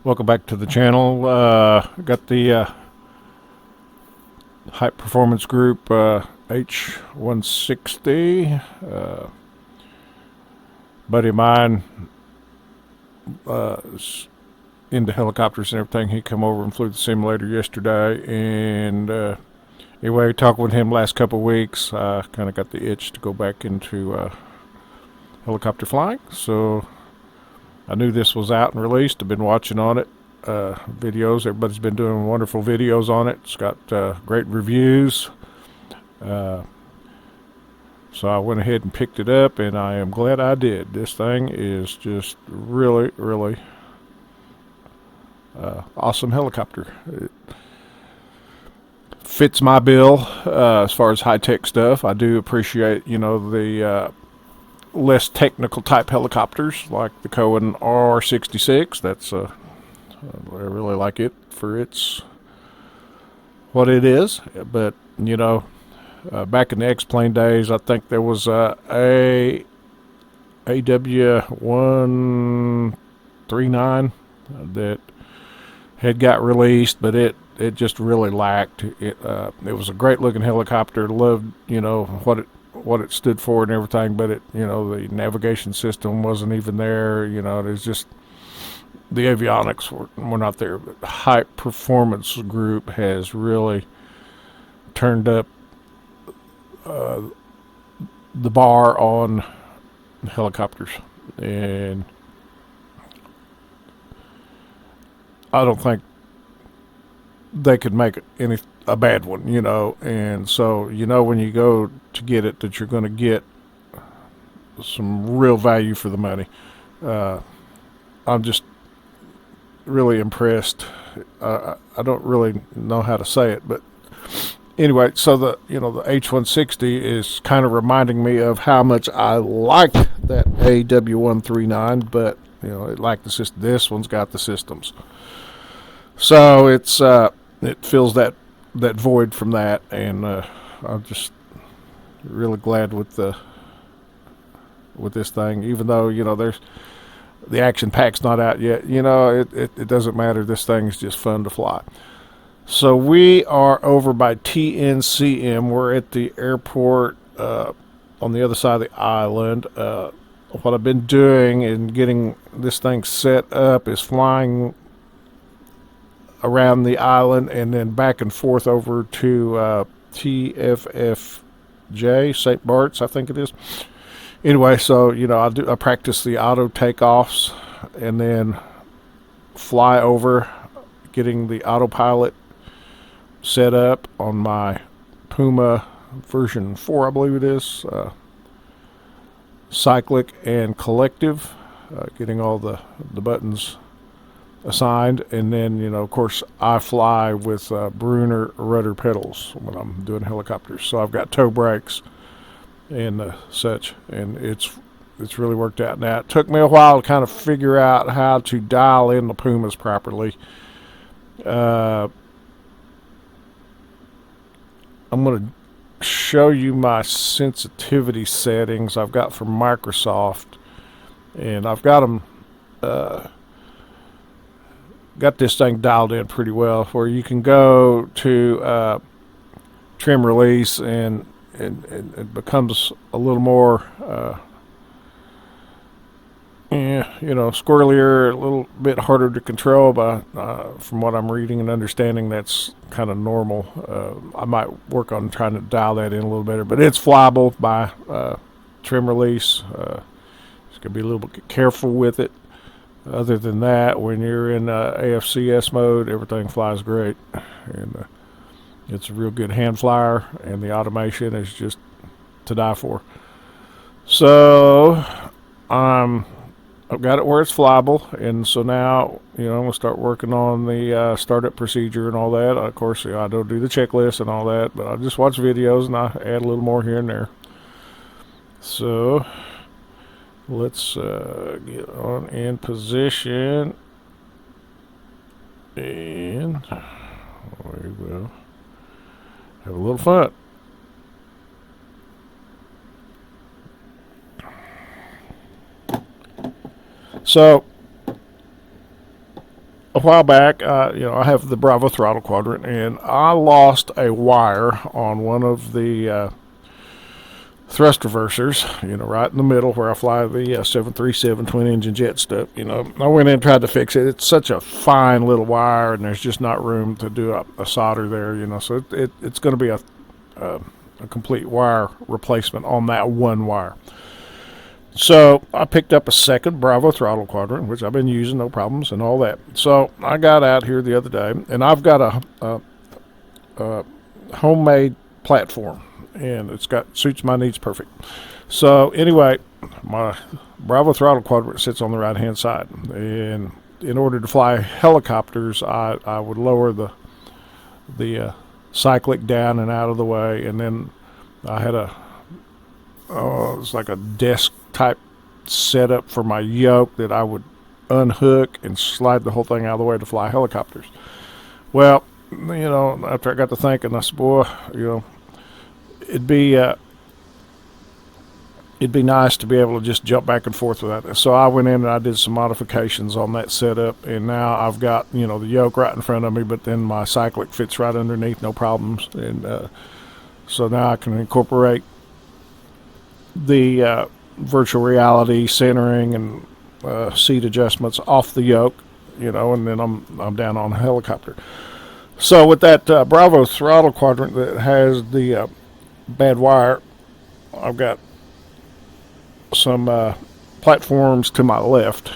Welcome back to the channel. Got the high performance group H160. Buddy of mine is into helicopters and everything. He come over and flew the simulator yesterday, and anyway, talking with him last couple of weeks, I kind of got the itch to go back into helicopter flying. So I knew this was out and released. I've been watching on it, videos. Everybody's been doing wonderful videos on it. It's got great reviews. So I went ahead and picked it up, and I am glad I did. This thing is just really, really awesome helicopter. It fits my bill as far as high-tech stuff. I do appreciate, the less technical type helicopters like the Cohen R66. That's I really like it for its what it is. But back in the X-plane days, I think there was a AW139 that had got released, but it just really lacked. It was a great looking helicopter. Loved what it stood for and everything, but the navigation system wasn't even there. There's just the avionics were not there. But high performance group has really turned up the bar on helicopters, and I don't think they could make a bad one, and so when you go to get it that you're going to get some real value for the money. I'm just really impressed. I don't really know how to say it, but anyway, so the H160 is kind of reminding me of how much I like that AW139, but it lacked the system. This one's got the systems, so it fills that void from that, and I'm just really glad with this thing. Even though there's the action pack's not out yet, it doesn't matter. This thing is just fun to fly. So we are over by TNCM. We're at the airport on the other side of the island. What I've been doing in getting this thing set up is flying around the island and then back and forth over to TFFJ, St. Bart's, I think it is. Anyway, so I practice the auto takeoffs and then fly over, getting the autopilot set up on my Puma version 4, I believe it is, cyclic and collective, getting all the buttons assigned, and then of course I fly with Brunner rudder pedals when I'm doing helicopters. So I've got toe brakes and such, and it's really worked out. Now it took me a while to kind of figure out how to dial in the Pumas properly. I'm going to show you my sensitivity settings I've got from Microsoft, and I've got them got this thing dialed in pretty well, where you can go to trim release, and it becomes a little more squirrelier, a little bit harder to control, but from what I'm reading and understanding, that's kind of normal. I might work on trying to dial that in a little better, but it's flyable by trim release. Just gotta be a little bit careful with it. Other than that, when you're in AFCS mode, everything flies great, and it's a real good hand flyer, and the automation is just to die for. So I've got it where it's flyable, and so now I'm gonna start working on the startup procedure and all that. Of course, I don't do the checklist and all that, but I just watch videos and I add a little more here and there. So let's get on in position, and we will have a little fun. So a while back, I have the Bravo throttle quadrant, and I lost a wire on one of the thrust reversers, right in the middle where I fly the 737 twin engine jet stuff. I went in and tried to fix it. It's such a fine little wire, and there's just not room to do a solder there, so it's going to be a complete wire replacement on that one wire. So I picked up a second Bravo throttle quadrant, which I've been using, no problems and all that. So I got out here the other day, and I've got a homemade platform, and suits my needs perfect. So anyway, my Bravo throttle quadrant sits on the right hand side, and in order to fly helicopters, I would lower the cyclic down and out of the way, and then I had it's like a desk type setup for my yoke that I would unhook and slide the whole thing out of the way to fly helicopters. Well, after I got to thinking, I said, boy, it'd be nice to be able to just jump back and forth with that. So I went in and I did some modifications on that setup, and now I've got the yoke right in front of me, but then my cyclic fits right underneath, no problems. And so now I can incorporate the virtual reality centering and seat adjustments off the yoke, and then I'm down on a helicopter. So with that Bravo throttle quadrant that has the bad wire, I've got some platforms to my left,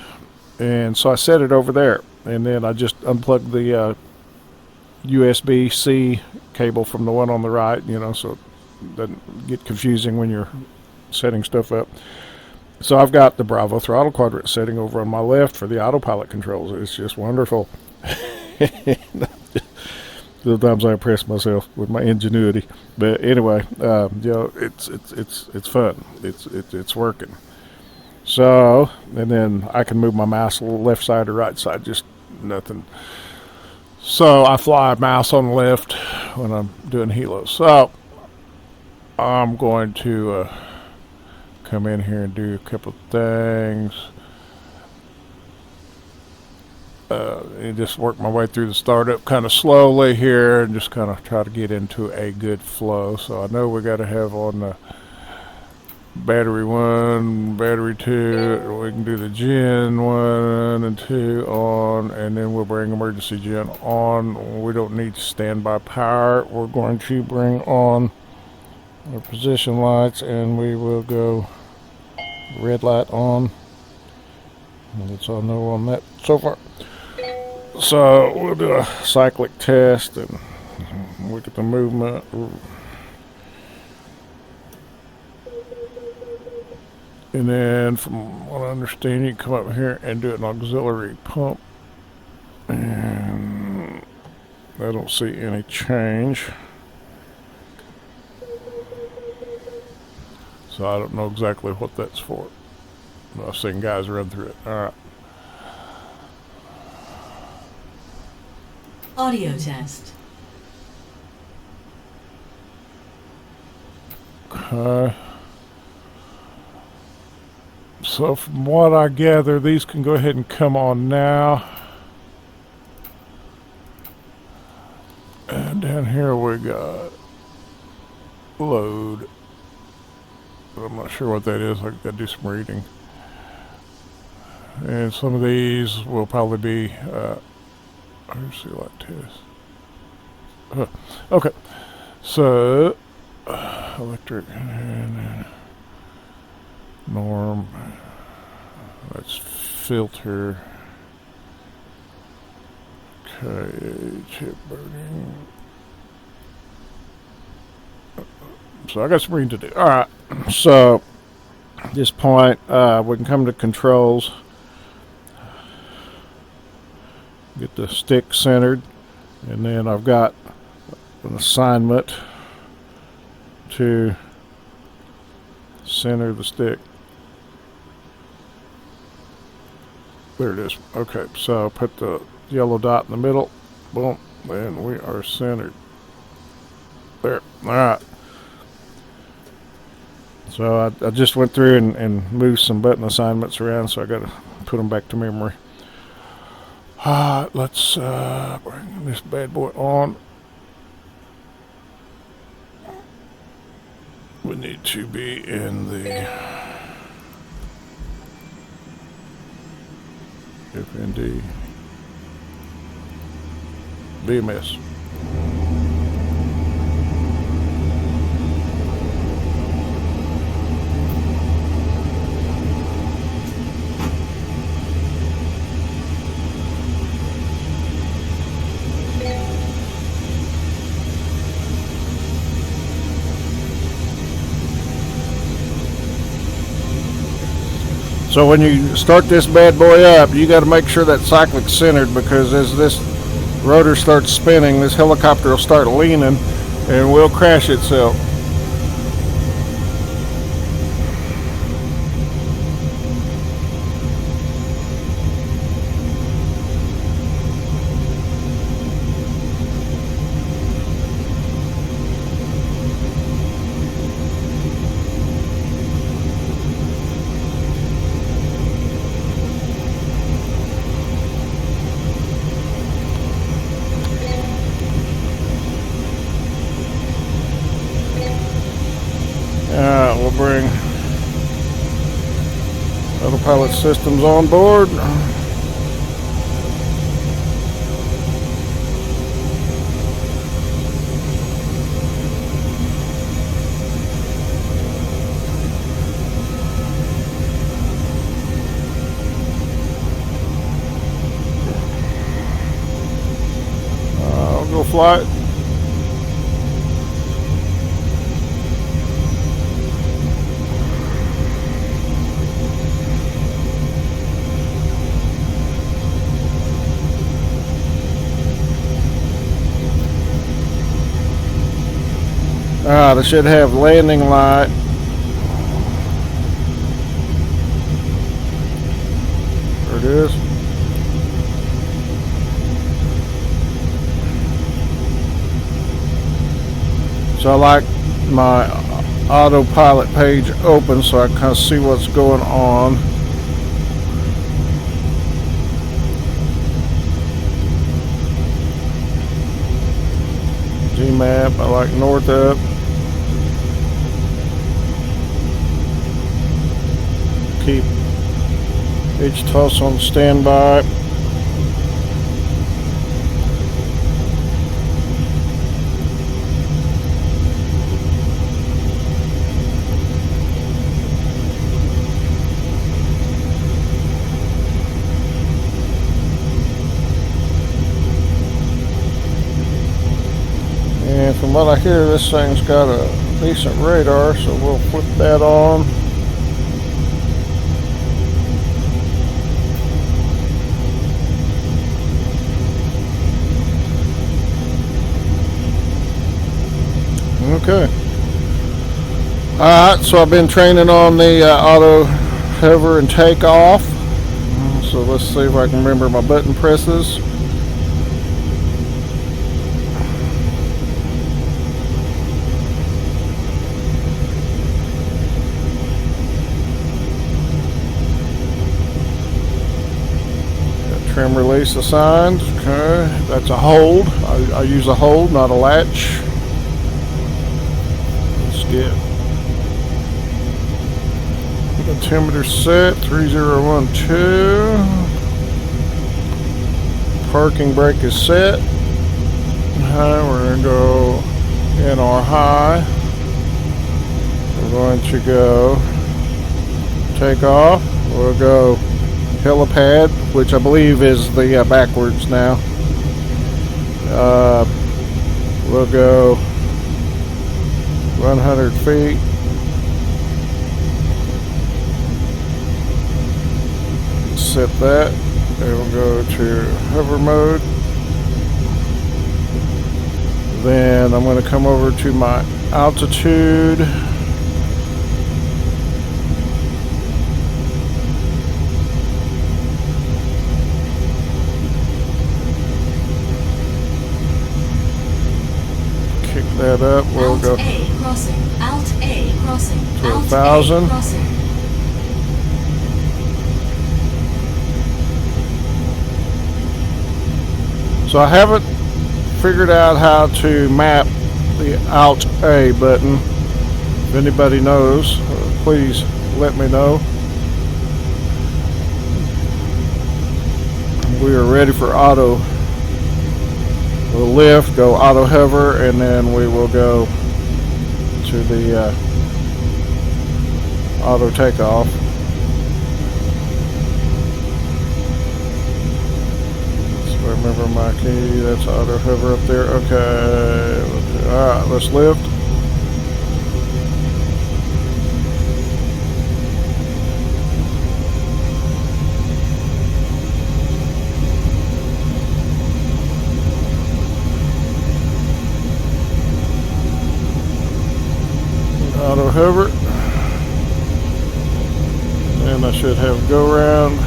and so I set it over there, and then I just unplugged the USB-C cable from the one on the right, so it doesn't get confusing when you're setting stuff up. So I've got the Bravo throttle quadrant setting over on my left for the autopilot controls. It's just wonderful. Sometimes I impress myself with my ingenuity, but anyway, it's fun. It's working. So, and then I can move my mouse a little left side or right side, just nothing. So I fly mouse on the left when I'm doing helos. So I'm going to come in here and do a couple of things. And just work my way through the startup kind of slowly here, and just kind of try to get into a good flow. So I know we got to have on the battery 1, battery 2. We can do the gen 1 and 2 on, and then we'll bring emergency gen on. We don't need standby power. We're going to bring on our position lights, and we will go red light on. And that's all I know on that so far. So we'll do a cyclic test and look at the movement. And then from what I understand, you can come up here and do an auxiliary pump. And I don't see any change. So I don't know exactly what that's for. I've seen guys run through it. All right. Audio test. Okay. So from what I gather, these can go ahead and come on now. And down here we got load. I'm not sure what that is. I've got to do some reading. And some of these will probably be see light test. Okay, so electric and norm. Let's filter. Okay, chip burning. So I got some reading to do. All right, so at this point we can come to controls. Get the stick centered, and then I've got an assignment to center the stick. There it is. Okay, so put the yellow dot in the middle. Boom, and we are centered. There. All right. So I just went through and moved some button assignments around, so I got to put them back to memory. Let's bring this bad boy on. We need to be in the FND BMS. So when you start this bad boy up, you got to make sure that cyclic's centered, because as this rotor starts spinning, this helicopter will start leaning and will crash itself. We'll bring Autopilot systems on board. I'll go fly it. They should have landing light. There it is. So I like my Autopilot page open so I kind of see what's going on. G-map, I like north up. Keep H160 on standby. And from what I hear, this thing's got a decent radar, so we'll flip that on. Okay. Alright, so I've been training on the auto hover and takeoff. So let's see if I can remember my button presses. Got trim release assigned. Okay, that's a hold. I use a hold, not a latch. Get altimeter set 3012. Parking brake is set. We're going to go in our high. We're going to go take off. We'll go helipad, which I believe is the backwards now. We'll go 100 feet. Set that. It will go to hover mode. Then I'm going to come over to my altitude. Kick that up. We'll go crossing, Alt A crossing, to Alt 1,000. A crossing. So I haven't figured out how to map the Alt A button. If anybody knows, please let me know. We are ready for auto. We'll lift, go auto hover, and then we will go to the auto takeoff. So remember my key, that's auto hover up there. Okay, alright, let's lift. Auto hover, and I should have go around.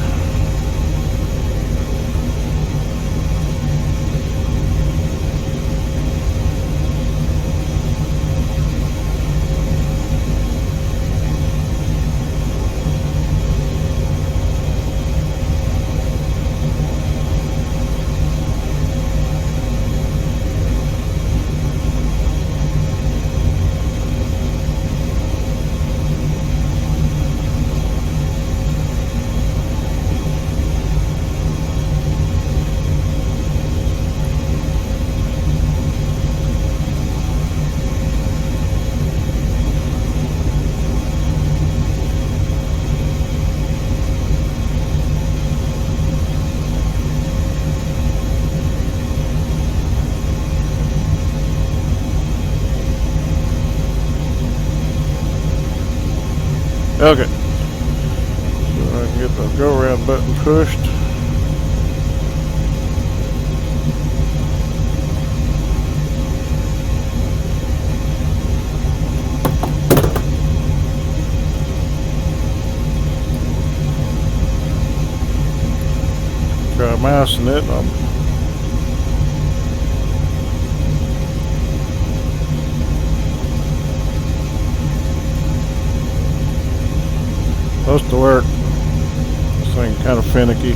Okay, so I can get the go around button pushed. Try mousing it. Supposed to work. This thing kind of finicky.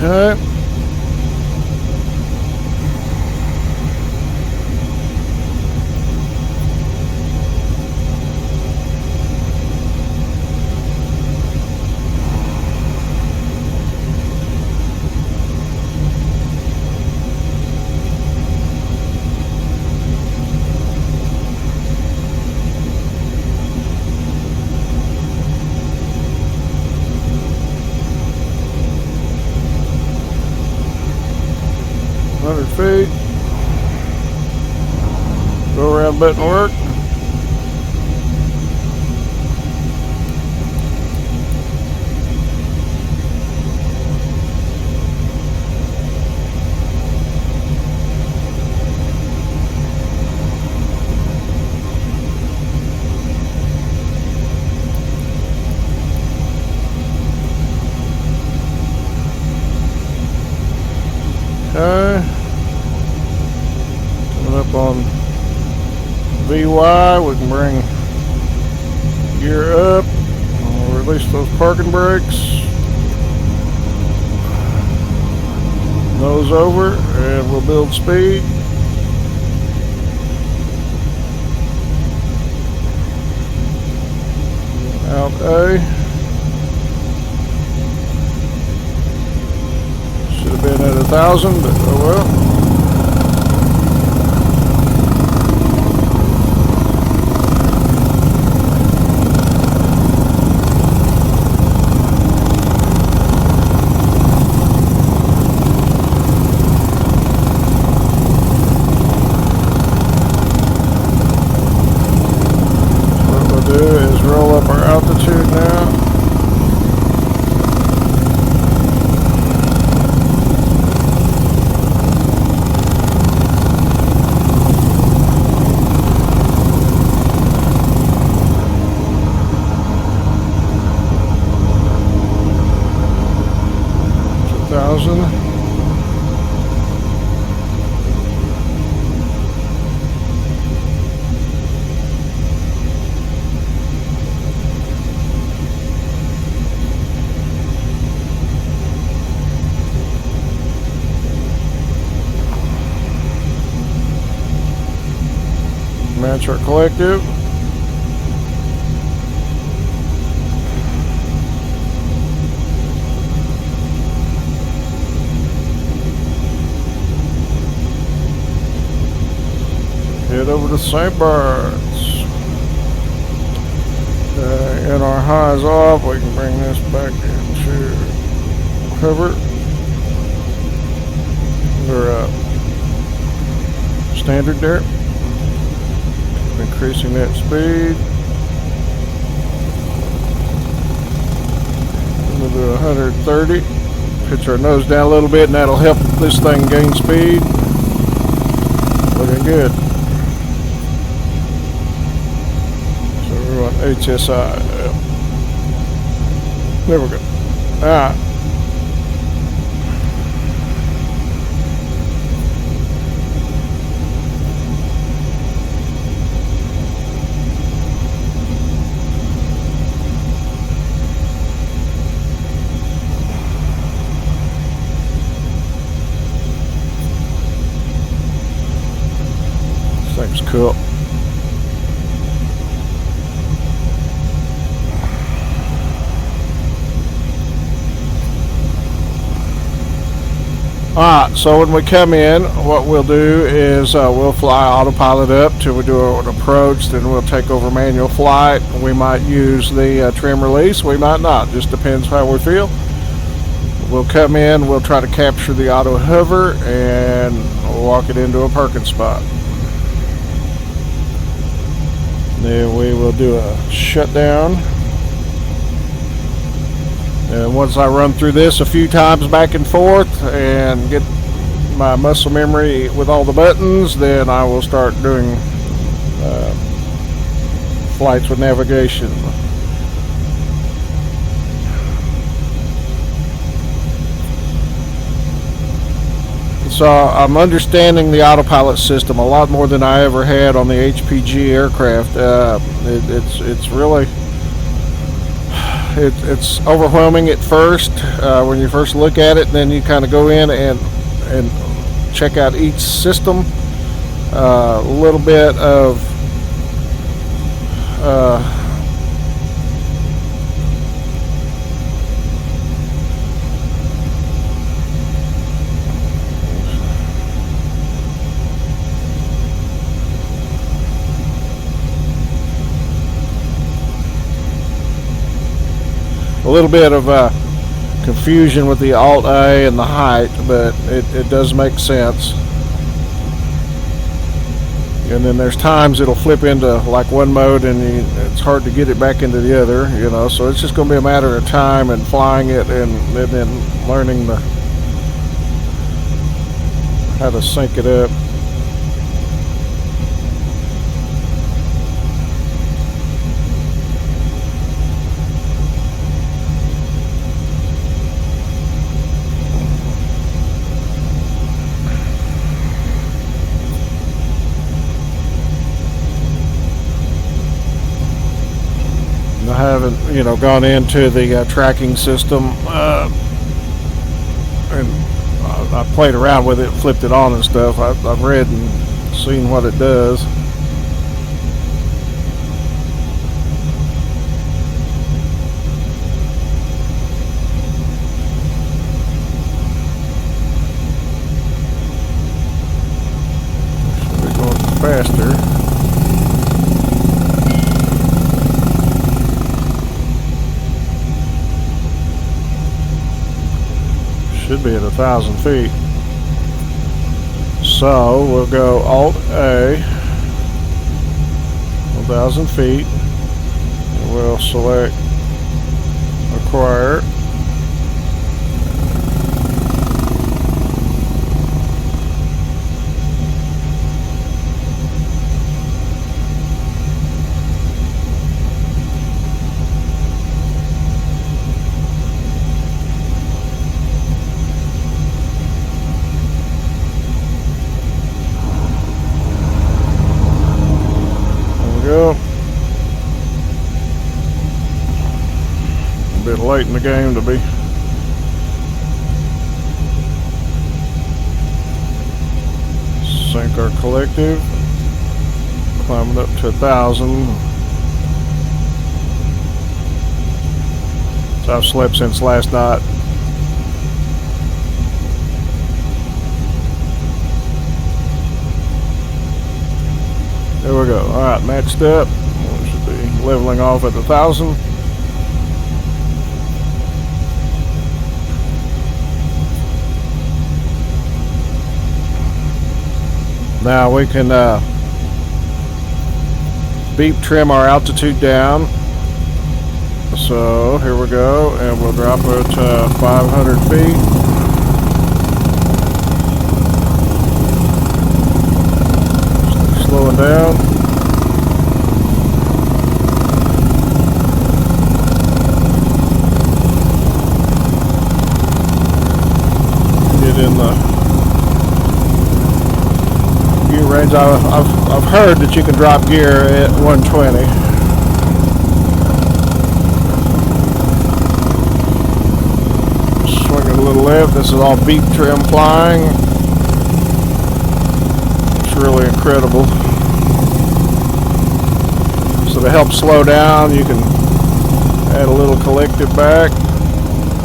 Okay. Feet. Go around button work. Okay. Up on VY, we can bring gear up, we'll release those parking brakes, nose over, and we'll build speed. Alt A. Should have been at 1,000, but oh well. Roll up our altitude now. 2,000. Match our collective. Head over to St. Bart's. And our highs off. We can bring this back into hover. Or standard there. Increasing that speed. We'll do 130. Pitch our nose down a little bit, and that'll help this thing gain speed. Looking good. So we want HSI. There we go. Alright. Thing's cool. Alright, so when we come in, what we'll do is we'll fly autopilot up till we do an approach, then we'll take over manual flight. We might use the trim release, we might not, just depends how we feel. We'll come in, we'll try to capture the auto hover and walk it into a parking spot. Then we will do a shutdown. And once I run through this a few times back and forth and get my muscle memory with all the buttons, then I will start doing flights with navigation. So I'm understanding the autopilot system a lot more than I ever had on the HPG aircraft. It's really it's overwhelming at first when you first look at it. Then you kind of go in and check out each system. A little bit of confusion with the Alt A and the height, but it does make sense. And then there's times it'll flip into like one mode and it's hard to get it back into the other, you know, so it's just going to be a matter of time and flying it and then learning how to sync it up. I haven't, you know, gone into the tracking system, and I played around with it, flipped it on and stuff. I've read and seen what it does. Should be going faster. Should be at 1,000 feet. So we'll go Alt A, 1,000 feet. We'll select Acquire. late in the game to be. Sync our collective. Climbing up to 1,000. So I've slept since last night. There we go. Alright, matched up. We should be leveling off at 1,000. Now we can beep trim our altitude down. So here we go, and we'll drop it to 500 feet. Slowing down. Get in the gear range. I've heard that you can drop gear at 120. Swinging a little left. This is all beep trim flying. It's really incredible. So to help slow down, you can add a little collective back.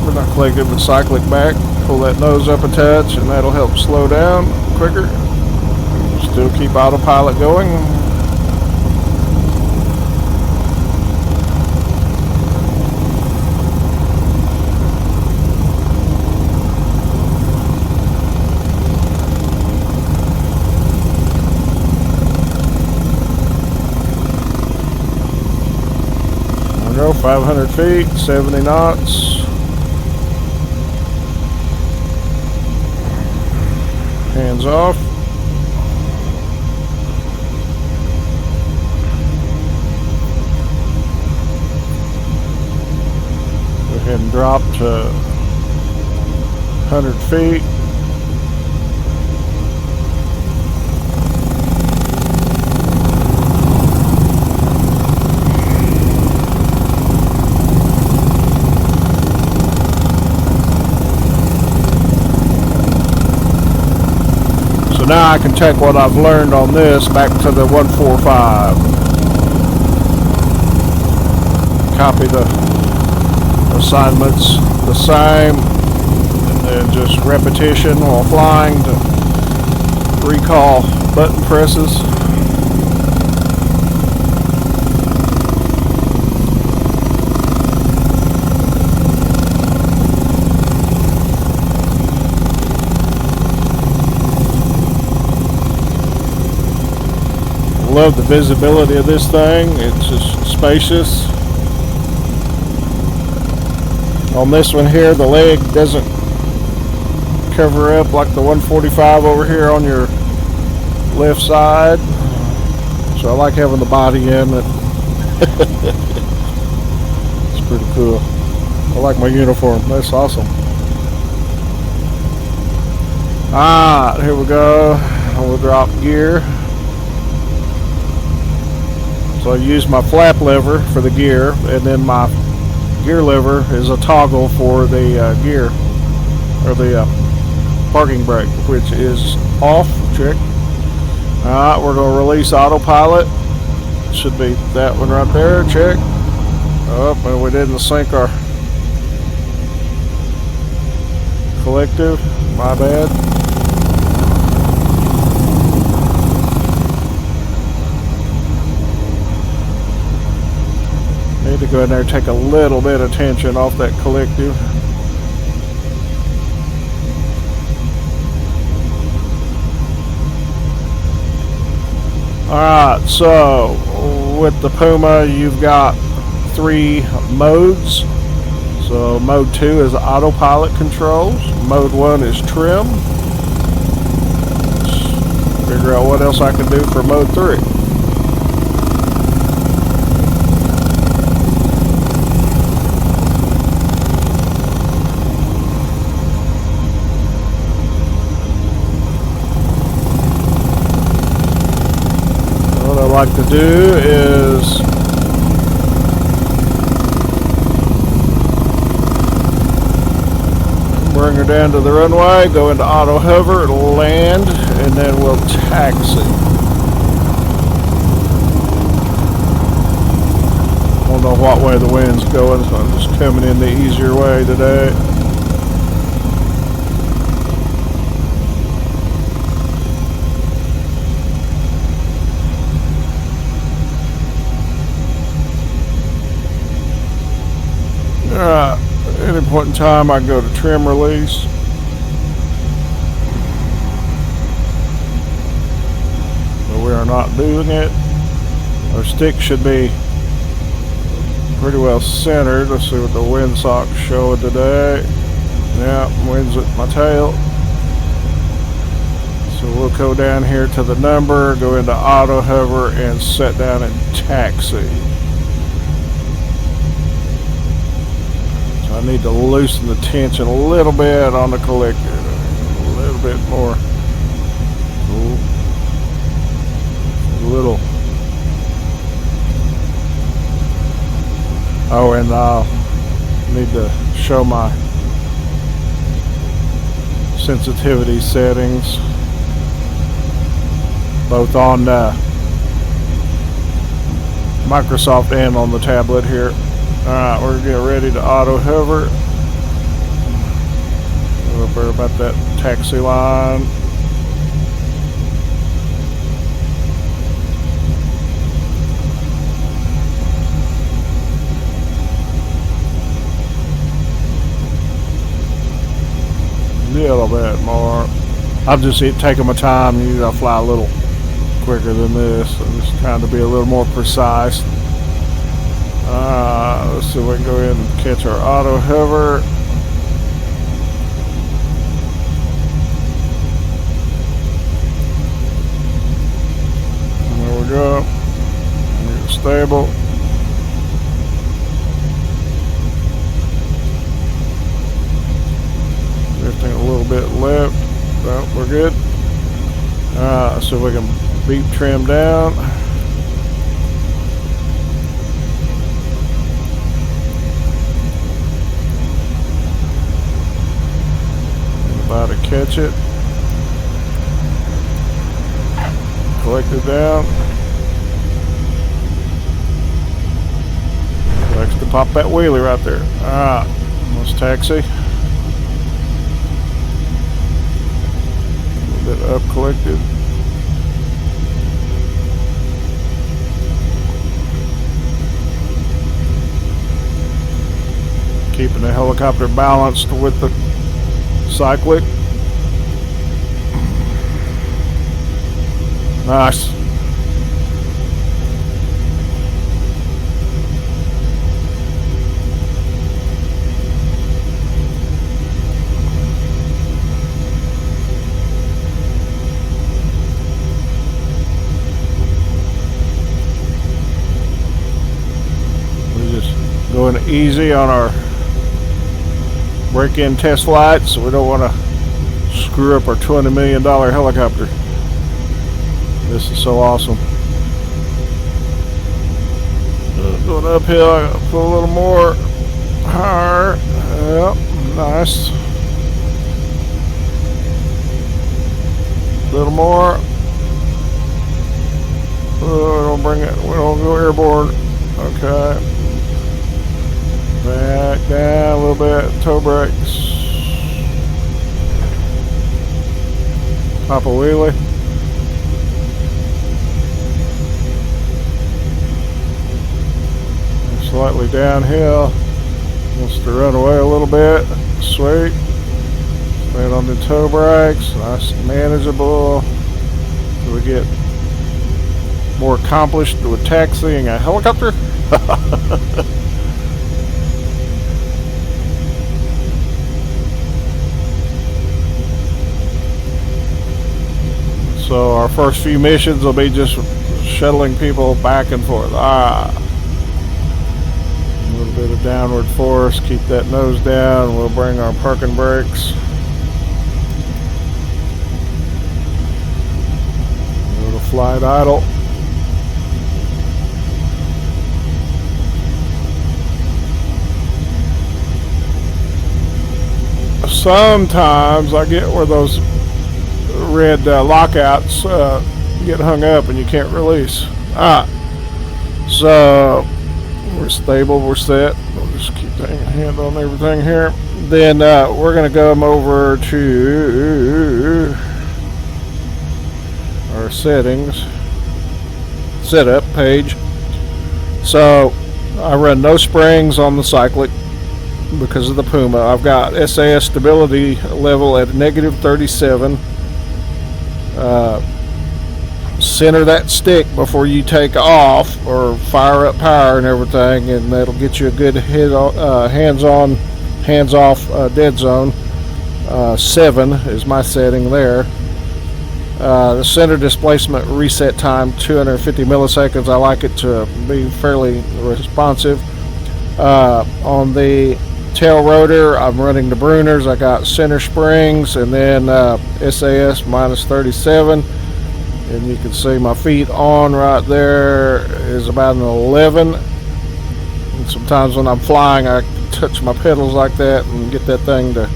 We're not collective, but cyclic back. Pull that nose up a touch, and that'll help slow down quicker. Still keep autopilot going. There we go, 500 feet, 70 knots. Hands off. Go ahead and drop to 100 feet. Now I can take what I've learned on this back to the 145. Copy the assignments the same, and then just repetition while flying to recall button presses. Love the visibility of this thing. It's just spacious. On this one here, the leg doesn't cover up like the 145 over here on your left side. So I like having the body in it. It's pretty cool. I like my uniform. That's awesome. Alright, here we go. We'll drop gear. So I use my flap lever for the gear, and then my gear lever is a toggle for the gear, or the parking brake, which is off. Check. Alright, we're going to release autopilot. Should be that one right there. Check. Oh, and we didn't sync our collective. My bad. Need to go in there and take a little bit of tension off that collective. Alright, so with the Puma you've got 3 modes. So mode 2 is autopilot controls. Mode 1 is trim. Let's figure out what else I can do for mode 3. Like to do is bring her down to the runway, go into auto hover, it'll land, and then we'll taxi. I don't know what way the wind's going, so I'm just coming in the easier way today. Alright, at any point in time I go to trim release. But we are not doing it. Our stick should be pretty well centered. Let's see what the windsock's showing today. Yeah, wind's at my tail. So we'll go down here to the number, go into auto hover, and set down and taxi. So I need to loosen the tension a little bit on the collector. A little bit more. A little. Oh, and I need to show my sensitivity settings, both on Microsoft and on the tablet here. Alright, we're getting ready to auto hover. We're about that taxi line. A little bit more. I'm just taking my time. Usually I fly a little quicker than this. I'm just trying to be a little more precise. Let's see if we can go ahead and catch our auto hover. There we go. Get stable. Drifting a little bit left. Well, we're good. So we can beep trim down. About to catch it. Collect it down. Likes to pop that wheelie right there. Alright, let's taxi. A little bit up collected. Keeping the helicopter balanced with the cyclic. Nice. We're just going easy on our break-in test flights, so we don't want to screw up our $20 million helicopter. This is so awesome. Going uphill, I gotta put a little more higher. Yep, nice. A little more. Don't bring it. We don't go airborne. Okay. Back down a little bit. Toe brakes. Pop a wheelie. Slightly downhill. Wants to run away a little bit. Sweet. Stand on the toe brakes. Nice and manageable. So we get more accomplished with taxiing a helicopter. So our first few missions will be just shuttling people back and forth. A little bit of downward force. Keep that nose down. We'll bring our parking brakes. Little flight idle. sometimes I get where those red lockouts get hung up and you can't release. Alright, so we're stable, we're set. We'll just keep a hand on everything here. Then we're going to go over to our settings, setup page. So I run no springs on the cyclic because of the Puma. I've got SAS stability level at -37. Center that stick before you take off or fire up power and everything, and that'll get you a good hands-off dead zone. 7 is my setting there. The center displacement reset time 250 milliseconds. I like it to be fairly responsive. On the tail rotor, I'm running the Bruners. I got center springs, and then SAS -37. And you can see my feet on right there is about an 11. And sometimes when I'm flying, I touch my pedals like that and get that thing to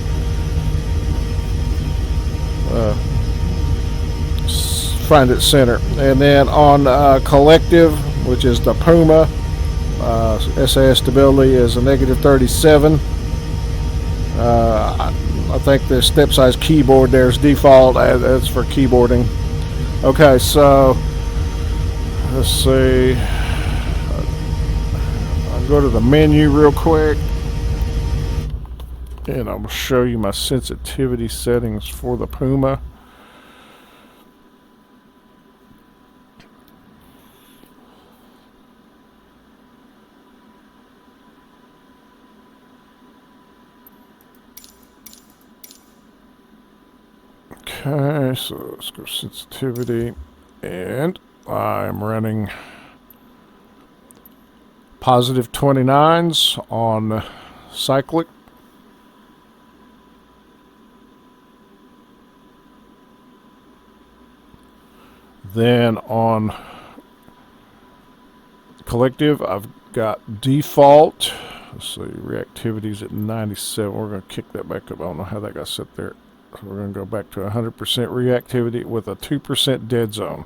find its center. And then on collective, which is the Puma, SAS stability is a -37. I think the step size keyboard there is default. That's for keyboarding. Okay, so let's see. I'll go to the menu real quick, and I'll show you my sensitivity settings for the Puma. Okay, so let's go sensitivity, and I'm running +29s on cyclic. Then on collective, I've got default. Let's see, reactivity's at 97. We're going to kick that back up. I don't know how that got set there. So we're going to go back to 100% reactivity with a 2% dead zone.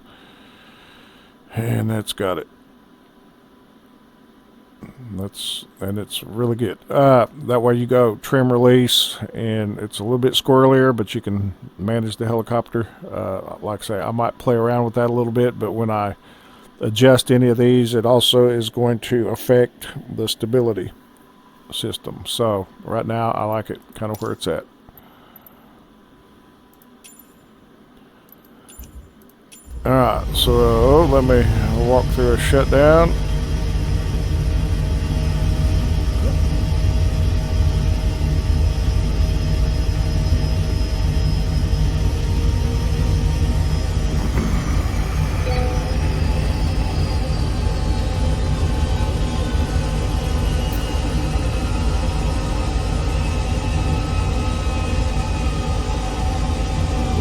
And that's got it. And it's really good. That way you go trim release, and it's a little bit squirrelier, but you can manage the helicopter. Like I say, I might play around with that a little bit, but when I adjust any of these, it also is going to affect the stability system. So right now I like it kind of where it's at. Alright, so let me walk through a shutdown.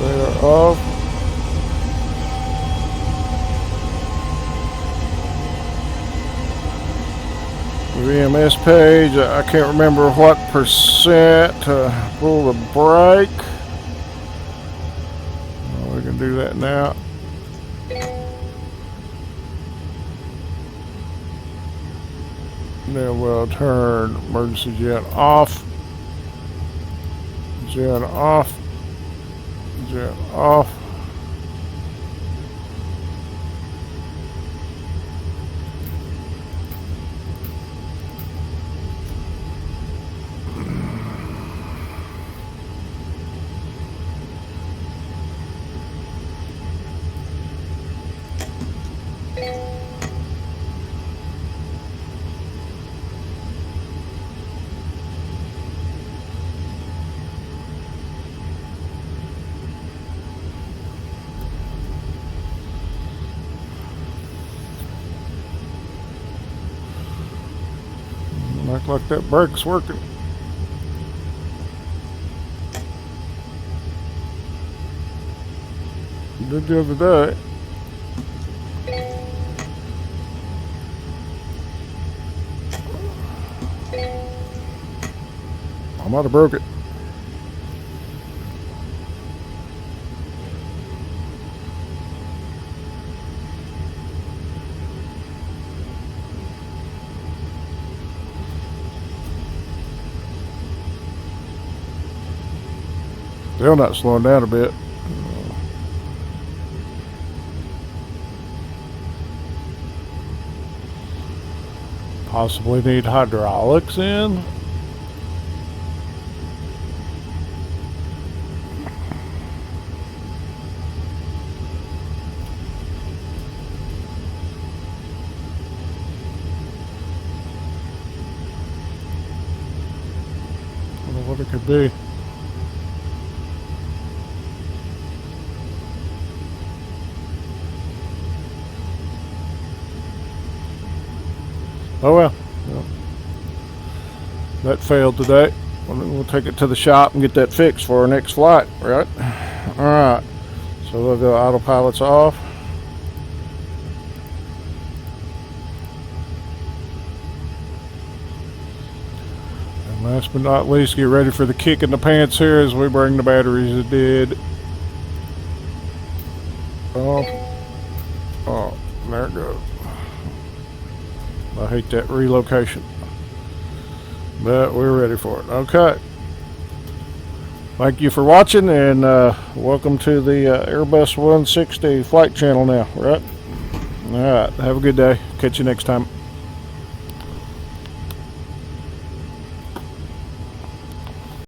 They're off. VMS page, I can't remember what percent to pull the brake. We can do that now. Then we'll turn emergency gen off. Gen off. Gen off. Act like that brake's working. Did the other day. I might have broke it. Still not slowing down a bit. Possibly need hydraulics in. Wonder what it could be. Oh well. That failed today. We'll take it to the shop and get that fixed for our next flight, right? Alright. So we'll go autopilot's off. And last but not least, get ready for the kick in the pants here as we bring the batteries to dead. Off. Oh, there it goes. I hate that relocation, but we're ready for it. Okay. Thank you for watching, and welcome to the Airbus 160 flight channel now, right? All right. Have a good day. Catch you next time.